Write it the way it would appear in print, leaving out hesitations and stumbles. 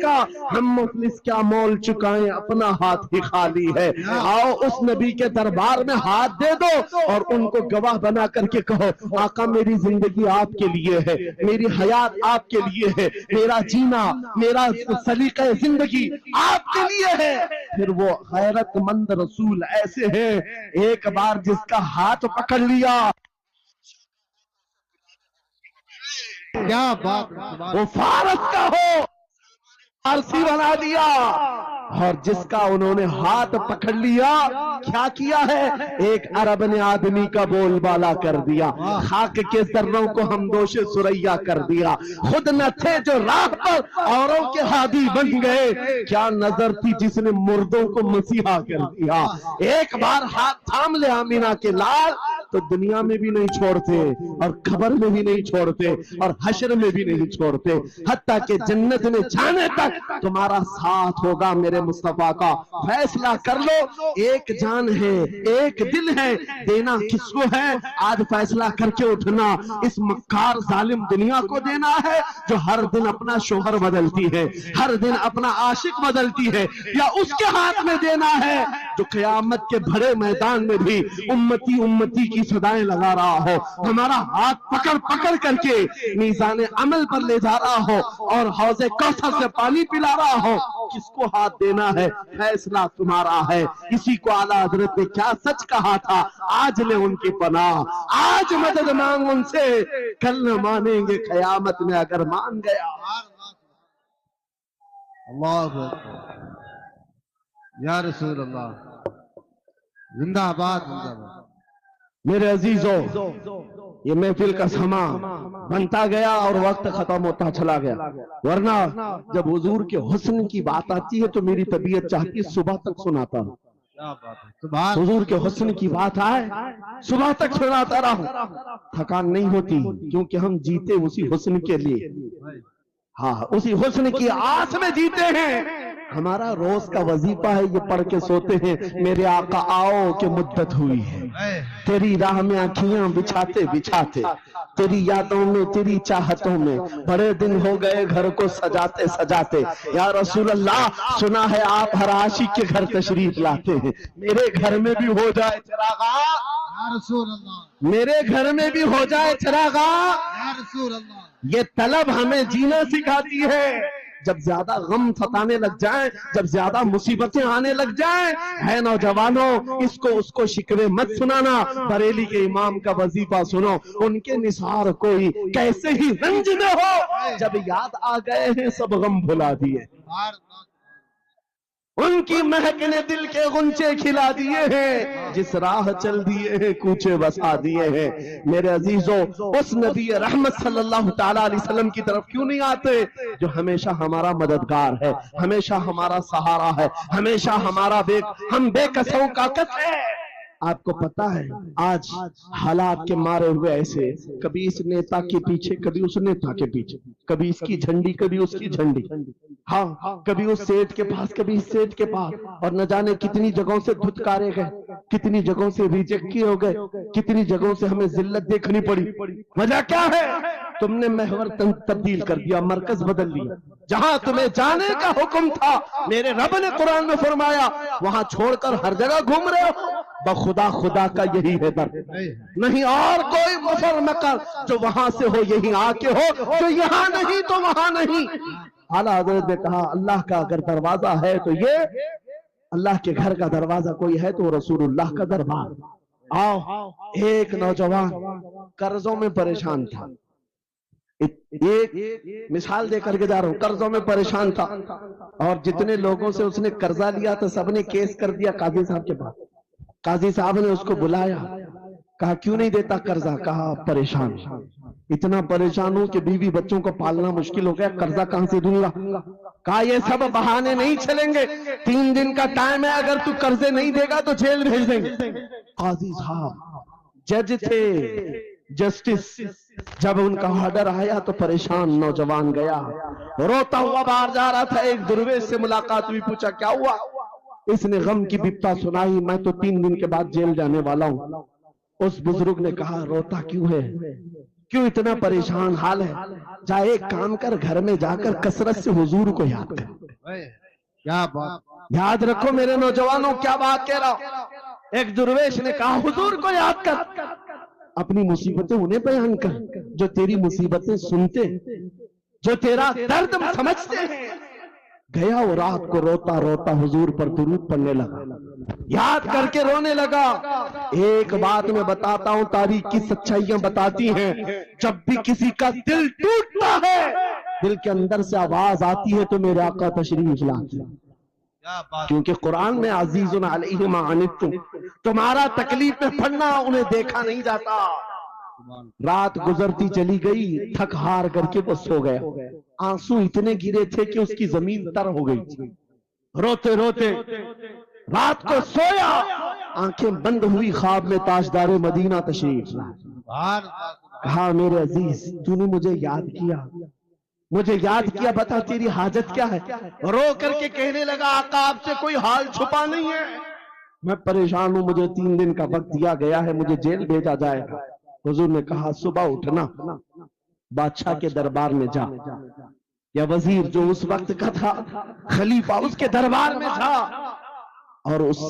का, हम मुफलिस क्या मोल चुकाएं, अपना हाथ ही खाली है। आओ उस नबी के दरबार में हाथ दे दो और उनको गवाह बना करके कहो, आका मेरी जिंदगी आपके लिए है, मेरी हयात आपके लिए है, मेरा जीना, मेरा सलीका जिंदगी आपके लिए है। फिर वो गैरतमंद रसूल ऐसे हैं, एक बार जिसका हाथ पकड़ लिया, क्या बात, वो फारस का हो फारसी बना दिया, और जिसका उन्होंने हाथ पकड़ लिया, क्या किया है, एक अरब ने आदमी का बोलबाला कर दिया, खाक के जर्रों को हम दोषे सुरैया कर दिया, खुद न थे जो राह पर औरों के हादी बन गए, क्या नजर थी जिसने मुर्दों को मसीहा कर दिया। एक बार हाथ थाम ले आमीना के लाल तो दुनिया में भी नहीं छोड़ते और खबर में भी नहीं छोड़ते और हश्र में भी नहीं छोड़ते, हत्ता के जन्नत में जाने तक तुम्हारा साथ होगा मेरे मुस्तफा का। फैसला कर लो, एक जान है, एक दिल है, देना किसको है, आज फैसला करके उठना। इस मक्कार जालिम दुनिया को देना है जो हर दिन अपना शोहर बदलती है, हर दिन अपना आशिक बदलती है, या उसके हाथ में देना है जो क़यामत के भरे मैदान में भी उम्मती उम्मती की सदाएं लगा रहा हो, हमारा हाथ पकड़ पकड़ करके मीज़ान अमल पर ले जा रहा हो और हौज़े कौसर से पानी पिला रहा हो। किसको हाथ देना है, फैसला तुम्हारा है। इसी को आला हज़रत ने क्या सच कहा था, आज ले उनकी पनाह, आज मदद मांग उनसे, कल न मानेंगे क़यामत में अगर मान गया। अल्लाह या रसूल अल्लाह, जिंदाबाद जिंदाबाद। मेरे अजीजों, ये महफिल का समा बनता गया और वक्त खत्म होता चला गया, वरना जब हुजूर के हुस्न की बात आती है तो मेरी तबीयत चाहती है सुबह तक सुनाता हूँ। हुजूर के हुस्न की बात आए सुबह तक सुनाता रहूं, थकान नहीं होती, क्योंकि हम जीते उसी हुस्न के लिए, हाँ उसी हुस्न की आस में जीते हैं। हमारा रोज का वजीफा है, ये पढ़ के सोते हैं, मेरे आका आओ कि मुद्दत हुई है, तेरी राह में आँखियां बिछाते बिछाते, तेरी यादों में तेरी चाहतों में बड़े दिन हो गए घर को सजाते सजाते। या रसूल अल्लाह, सुना है आप हर आशिक के घर तशरीफ लाते हैं, मेरे घर में भी हो जाए चिरागा, मेरे घर में भी हो जाए चिरागा। ये तलब हमें जीना सिखाती है। जब ज्यादा गम सताने लग जाए, जब ज्यादा मुसीबतें आने लग जाए, है नौजवानों, इसको उसको शिकवे मत सुनाना, बरेली के इमाम का वजीफा सुनो, उनके निसार कोई कैसे ही रंज में हो, जब याद आ गए हैं सब गम भुला दिए, उनकी महक ने दिल के गुंचे खिला दिए हैं, जिस राह चल दिए हैं कूचे बसा दिए हैं। मेरे अजीजों, उस नबी रहमत सल्लल्लाहु ताला अलैहि वसल्लम की तरफ क्यों नहीं आते जो हमेशा हमारा मददगार है, हमेशा हमारा सहारा है, हमेशा हमारा हम बेकसों का कस है। आपको पता है आज हालात के मारे हुए ऐसे, कभी इस नेता के पीछे, कभी उस नेता के पीछे, कभी इसकी झंडी कभी उसकी झंडी, हाँ कभी उस सेठ के पास कभी इस सेठ के पास, और न जाने कितनी जगहों से धुतकारे गए, कितनी जगहों से रिजेक्ट किए हो गए, कितनी जगहों से हमें जिल्लत देखनी पड़ी। वजह क्या है, तुमने महवर तब्दील कर दिया, मरकज बदल लिया। जहां तुम्हें जाने का हुक्म था, मेरे रब ने कुरान में फरमाया, वहां छोड़कर हर जगह घूम रहे हो। बखुदा खुदा का यही है दर, नहीं और कोई मफर मकर जो वहां से हो यही आके हो, जो यहाँ नहीं तो वहां नहीं। आला हज़रत ने कहा, अल्लाह का अगर दरवाजा है तो ये, अल्लाह के घर का दरवाजा कोई है तो रसूलुल्लाह का दरबार। आओ, एक नौजवान कर्जों में परेशान था, एक मिसाल दे करके जा रहा हूं, कर्जों में परेशान था और जितने लोगों से उसने कर्जा लिया था सबने केस कर दिया काजी साहब के पास। काजी साहब ने उसको बुलाया, कहा क्यों नहीं देता कर्जा, कहा परेशान, इतना परेशान हूं कि बीवी बच्चों को पालना मुश्किल हो गया, कर्जा कहां से दूंगा। कहा ये सब बहाने नहीं चलेंगे, 3 दिन का टाइम है, अगर तू कर्जे नहीं देगा तो जेल भेज देंगे। काजी साहब जज थे, जस्टिस, जब उनका ऑर्डर आया तो परेशान नौजवान गया, रोता हुआ बाहर जा रहा था, एक दुर्वेश से मुलाकात हुई, पूछा क्या हुआ, इसने गम की बिपता सुनाई, मैं तो 3 दिन के बाद जेल जाने वाला हूं। उस बुजुर्ग ने कहा रोता क्यों है, क्यों इतना परेशान हाल है? जा एक काम कर, घर में जाकर कसरत से हुजूर को याद कर। क्या बात। याद रखो मेरे नौजवानों, क्या बात कह रहा हूं। एक दुर्वेश ने कहा हुजूर को याद कर, अपनी मुसीबतें उन्हें बयान कर जो तेरी मुसीबतें सुनते, जो तेरा दर्द समझते हैं। गया वो रात को रोता रोता हुजूर पर दुरूद पढ़ने लगा, याद करके रोने लगा। एक बात मैं बताता हूं, तारीख की सच्चाइयां बताती हैं, जब भी किसी का दिल टूटता है, दिल के अंदर से आवाज आती है तो मेरे आका तशरीफ लाते हैं। क्योंकि कुरान में अजीजुन अलैहि मा अनित्तुम, तुम्हारा तकलीफ में पड़ना उन्हें देखा नहीं जाता। रात गुजरती चली गई, थक हार करके वो सो गया। आंसू इतने गिरे थे कि उसकी जमीन तर हो गई थी। रोते रोते रात को सोया, आंखें बंद हुई, ख्वाब में ताजदारे मदीना तशरीफ लाए। कहा मेरे अजीज, तूने मुझे याद किया, मुझे याद किया, बता तेरी हाजत क्या है? रो करके कहने लगा, आका आपसे कोई हाल छुपा नहीं है, मैं परेशान हूं, मुझे 3 दिन का वक्त दिया गया है, मुझे जेल भेजा जाएगा। हुजूर ने कहा सुबह उठना, बादशाह के दरबार में जा, या वजीर जो उस वक्त का था खलीफा, उसके दरबार में जा और उस